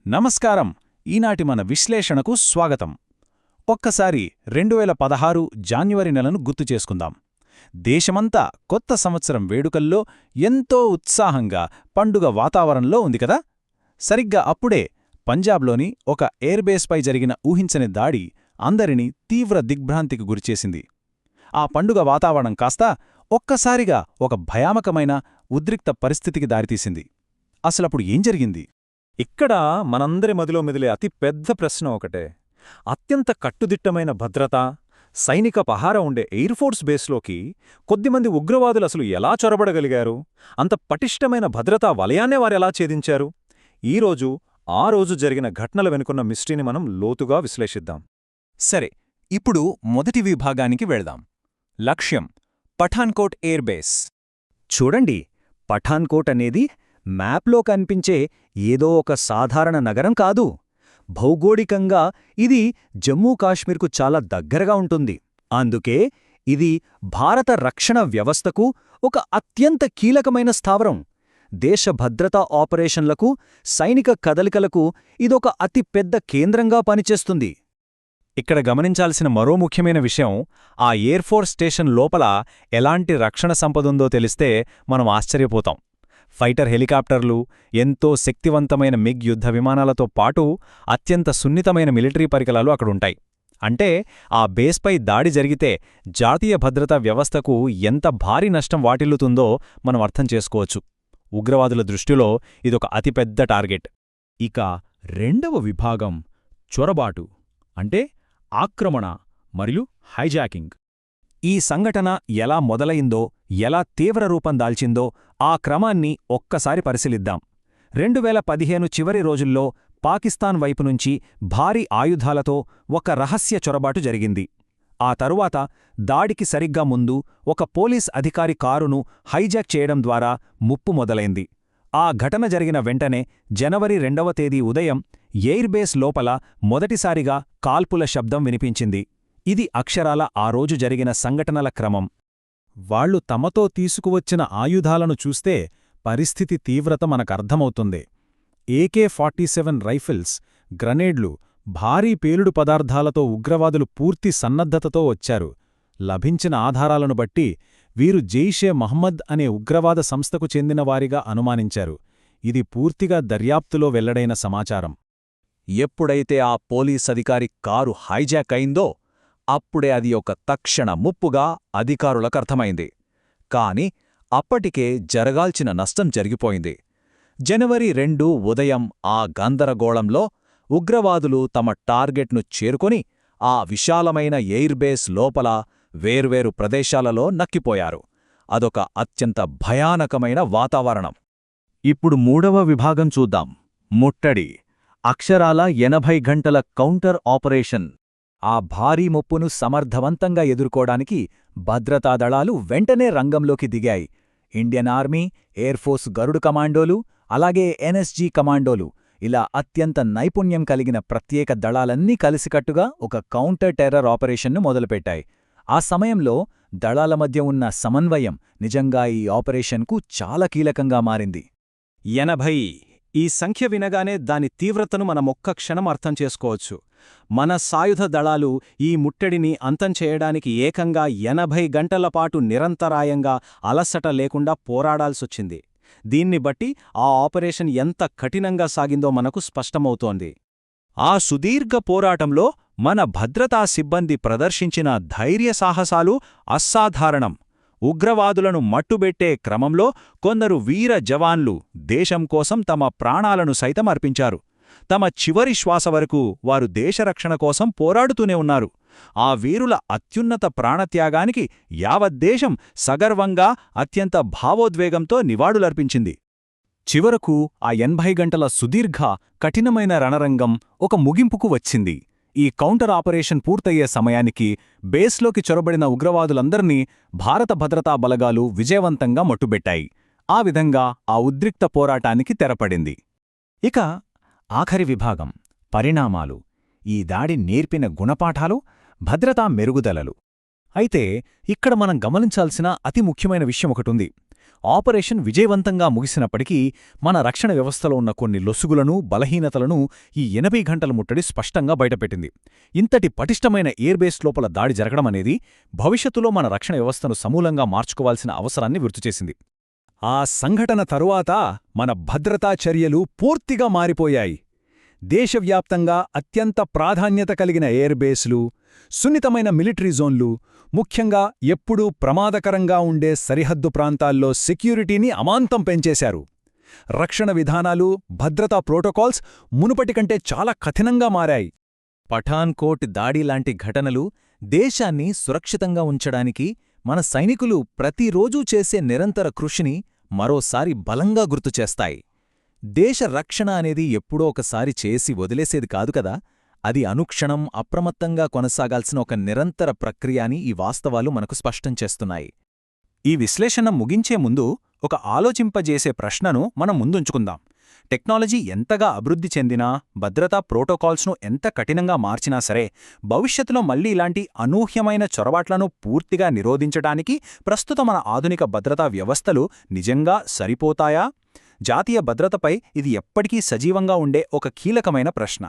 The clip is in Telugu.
నమస్కారం. ఈనాటి మన విశ్లేషణకు స్వాగతం. ఒక్కసారి 2016 జాన్యువరి నెలను గుర్తు చేసుకుందాం. దేశమంతా కొత్త సంవత్సరం వేడుకల్లో ఎంతో ఉత్సాహంగా పండుగ వాతావరణంలో ఉంది కదా. సరిగ్గా అప్పుడే పంజాబ్లోని ఒక ఎయిర్బేస్పై జరిగిన ఊహించని దాడి అందరినీ తీవ్ర దిగ్భ్రాంతికి గురిచేసింది. ఆ పండుగ వాతావరణం కాస్త ఒక్కసారిగా ఒక భయానకమైన ఉద్రిక్త పరిస్థితికి దారితీసింది. అసలప్పుడు ఏం జరిగింది? ఇక్కడ మనందరి మదిలో మెదిలే అతి పెద్ద ప్రశ్న ఒకటే. అత్యంత కట్టుదిట్టమైన భద్రత, సైనిక పహారా ఉండే ఎయిర్ఫోర్స్ బేస్లోకి కొద్దిమంది ఉగ్రవాదులు అసలు ఎలా చొరబడగలిగారు? అంత పటిష్టమైన భద్రతా వలయాన్నే వారెలా ఛేదించారు? ఈరోజు ఆ రోజు జరిగిన ఘటనల వెనుకున్న మిస్టరీని మనం లోతుగా విశ్లేషిద్దాం. సరే, ఇప్పుడు మొదటి విభాగానికి వెళ్దాం. లక్ష్యం: పఠాన్కోట్ ఎయిర్బేస్. చూడండి, పఠాన్కోట్ అనేది మ్యాప్లో కనిపించే ఏదో ఒక సాధారణ నగరం కాదు. భౌగోళికంగా ఇది జమ్మూ కాశ్మీర్కు చాలా దగ్గరగా ఉంటుంది. అందుకే ఇది భారత రక్షణ వ్యవస్థకు ఒక అత్యంత కీలకమైన స్థావరం. దేశ భద్రతా ఆపరేషన్లకు, సైనిక కదలికలకు ఇదొక అతి పెద్ద కేంద్రంగా పనిచేస్తుంది. ఇక్కడ గమనించాల్సిన మరో ముఖ్యమైన విషయం, ఆ ఎయిర్ఫోర్స్ స్టేషన్ లోపల ఎలాంటి రక్షణ సంపదుందో తెలిస్తే మనం ఆశ్చర్యపోతాం. ఫైటర్ హెలికాప్టర్లు, ఎంతో శక్తివంతమైన మిగ్ యుద్ధ విమానాలతో పాటు అత్యంత సున్నితమైన మిలిటరీ పరికరాలు అక్కడుంటాయి. అంటే ఆ బేస్పై దాడి జరిగితే జాతీయ భద్రతా వ్యవస్థకు ఎంత భారీ నష్టం వాటిల్లుతుందో మనం అర్థం చేసుకోవచ్చు. ఉగ్రవాదుల దృష్టిలో ఇదొక అతిపెద్ద టార్గెట్. ఇక రెండవ విభాగం చొరబాటు, అంటే ఆక్రమణ మరియు హైజాకింగ్. ఈ సంఘటన ఎలా మొదలైందో, ఎలా తీవ్ర రూపం దాల్చిందో ఆ క్రమాన్ని ఒక్కసారి పరిశీలిద్దాం. 2015 చివరి రోజుల్లో పాకిస్తాన్ వైపునుంచి భారీ ఆయుధాలతో ఒక రహస్య చొరబాటు జరిగింది. ఆ తరువాత దాడికి సరిగ్గా ముందు ఒక పోలీస్ అధికారి కారును హైజాక్ చేయడం ద్వారా ముప్పు మొదలైంది. ఆ ఘటన జరిగిన వెంటనే జనవరి 2వ తేదీ ఉదయం ఎయిర్బేస్ లోపల మొదటిసారిగా కాల్పుల శబ్దం వినిపించింది. ఇది అక్షరాల ఆ రోజు జరిగిన సంఘటనల క్రమం. వాళ్లు తమతో తీసుకువచ్చిన ఆయుధాలను చూస్తే పరిస్థితి తీవ్రత మనకర్థమవుతుంది. AK-47 రైఫిల్స్, గ్రనేడ్లు, భారీ పేలుడు పదార్థాలతో ఉగ్రవాదులు పూర్తి సన్నద్ధతతో వచ్చారు. లభించిన ఆధారాలను బట్టి వీరు జైషే మహ్మద్ అనే ఉగ్రవాద సంస్థకు చెందినవారిగా అనుమానించారు. ఇది పూర్తిగా దర్యాప్తులో వెల్లడైన సమాచారం. ఎప్పుడైతే ఆ పోలీస్ అధికారి కారు హైజాక్ అయిందో అప్పుడే అది ఒక తక్షణ ముప్పుగా అధికారులకర్థమైంది. కాని అప్పటికే జరగాల్సిన నష్టం జరిగిపోయింది. జనవరి 2 ఉదయం ఆ గందరగోళంలో ఉగ్రవాదులు తమ టార్గెట్ను చేరుకొని ఆ విశాలమైన ఎయిర్బేస్ లోపల వేర్వేరు ప్రదేశాలలో నక్కిపోయారు. అదొక అత్యంత భయానకమైన వాతావరణం. ఇప్పుడు మూడవ విభాగం చూద్దాం. ముట్టడి, అక్షరాల 80 గంటల కౌంటర్ ఆపరేషన్. ఆ భారీ ముప్పును సమర్థవంతంగా ఎదుర్కోడానికి భద్రతా దళాలు వెంటనే రంగంలోకి దిగాయి. ఇండియన్ ఆర్మీ, ఎయిర్ఫోర్స్ గరుడు కమాండోలు, అలాగే NSG కమాండోలు, ఇలా అత్యంత నైపుణ్యం కలిగిన ప్రత్యేక దళాలన్నీ కలిసికట్టుగా ఒక కౌంటర్ టెర్రర్ ఆపరేషన్ను మొదలుపెట్టాయి. ఆ సమయంలో దళాల మధ్య ఉన్న సమన్వయం నిజంగా ఈ ఆపరేషన్కు చాలా కీలకంగా మారింది. 80. ఈ సంఖ్య వినగానే దాని తీవ్రతను మనమొక్క క్షణం అర్థం చేసుకోవచ్చు. మన సాయుధ దళాలు ఈ ముట్టడిని అంతం చేయడానికి ఏకంగా 80 గంటల పాటు నిరంతరాయంగా అలసట లేకుండా పోరాడాల్సొచ్చింది. దీన్ని బట్టి ఆ ఆపరేషన్ ఎంత కఠినంగా సాగిందో మనకు స్పష్టమవుతోంది. ఆ సుదీర్ఘ పోరాటంలో మన భద్రతా సిబ్బంది ప్రదర్శించిన ధైర్యసాహసాలు అసాధారణం. ఉగ్రవాదులను మట్టుబెట్టే క్రమంలో కొందరు వీర జవాన్లు దేశం కోసం తమ ప్రాణాలను సైతం అర్పించారు. తమ చివరి శ్వాస వరకు వారు దేశరక్షణ కోసం పోరాడుతూనే ఉన్నారు. ఆ వీరుల అత్యున్నత ప్రాణత్యాగానికి యావద్దేశం సగర్వంగా, అత్యంత భావోద్వేగంతో నివాళులర్పించింది. చివరకు ఆ 80 గంటల సుదీర్ఘ, కఠినమైన రణరంగం ఒక ముగింపుకు వచ్చింది. ఈ కౌంటర్ ఆపరేషన్ పూర్తయ్యే సమయానికి బేస్లోకి చొరబడిన ఉగ్రవాదులందర్నీ భారత భద్రతా బలగాలు విజయవంతంగా మట్టుబెట్టాయి. ఆ విధంగా ఆ ఉద్రిక్త పోరాటానికి తెరపడింది. ఇక ఆఖరి విభాగం పరిణామాలు. ఈ దాడి నేర్పిన గుణపాఠాలు, భద్రతా మెరుగుదలలు. అయితే ఇక్కడ మనం గమనించాల్సిన అతి ముఖ్యమైన విషయం ఒకటుంది. ఆపరేషన్ విజయవంతంగా ముగిసినప్పటికీ మన రక్షణ వ్యవస్థలో ఉన్న కొన్ని లొసుగులను బలహీనతలను ఈ 80 గంటల ముట్టడి స్పష్టంగా బయటపెట్టింది. ఇంతటి పటిష్టమైన ఎయిర్బేస్ లోపల దాడి జరగడమనేది భవిష్యత్తులో మన రక్షణ వ్యవస్థను సమూలంగా మార్చుకోవాల్సిన అవసరాన్ని గుర్తుచేసింది. ఆ సంఘటన తరువాత మన భద్రతా చర్యలు పూర్తిగా మారిపోయాయి. దేశవ్యాప్తంగా అత్యంత ప్రాధాన్యత కలిగిన ఎయిర్బేస్లు, సున్నితమైన మిలిటరీ జోన్లు, ముఖ్యంగా ఎప్పుడూ ప్రమాదకరంగా ఉండే సరిహద్దు ప్రాంతాల్లో సెక్యూరిటీని అమాంతం పెంచేశారు. రక్షణ విధానాలు, భద్రతా ప్రోటోకాల్స్ మునుపటి కంటే చాలా కఠినంగా మారాయి. పఠాన్కోట్ దాడి లాంటి ఘటనలు దేశాన్ని సురక్షితంగా ఉంచడానికి మన సైనికులు ప్రతిరోజూ చేసే నిరంతర కృషిని మరోసారి బలంగా గుర్తుచేస్తాయి. దేశ రక్షణ అనేది ఎప్పుడో ఒకసారి చేసి వదిలేసేది కాదు కదా, అది అనుక్షణం అప్రమత్తంగా కొనసాగాల్సిన ఒక నిరంతర ప్రక్రియ అని ఈ వాస్తవాలు మనకు స్పష్టం చేస్తున్నాయి. ఈ విశ్లేషణ ముగించే ముందు ఒక ఆలోచింపజేసే ప్రశ్నను మనం ముందుంచుకుందాం. టెక్నాలజీ ఎంతగా అభివృద్ధి చెందినా, భద్రతా ప్రోటోకాల్స్ను ఎంత కఠినంగా మార్చినా సరే, భవిష్యత్తులో మళ్లీ ఇలాంటి అనూహ్యమైన చొరబాట్లను పూర్తిగా నిరోధించడానికి ప్రస్తుత మన ఆధునిక భద్రతా వ్యవస్థలు నిజంగా సరిపోతాయా? జాతీయ భద్రతపై ఇది ఎప్పటికీ సజీవంగా ఉండే ఒక కీలకమైన ప్రశ్న.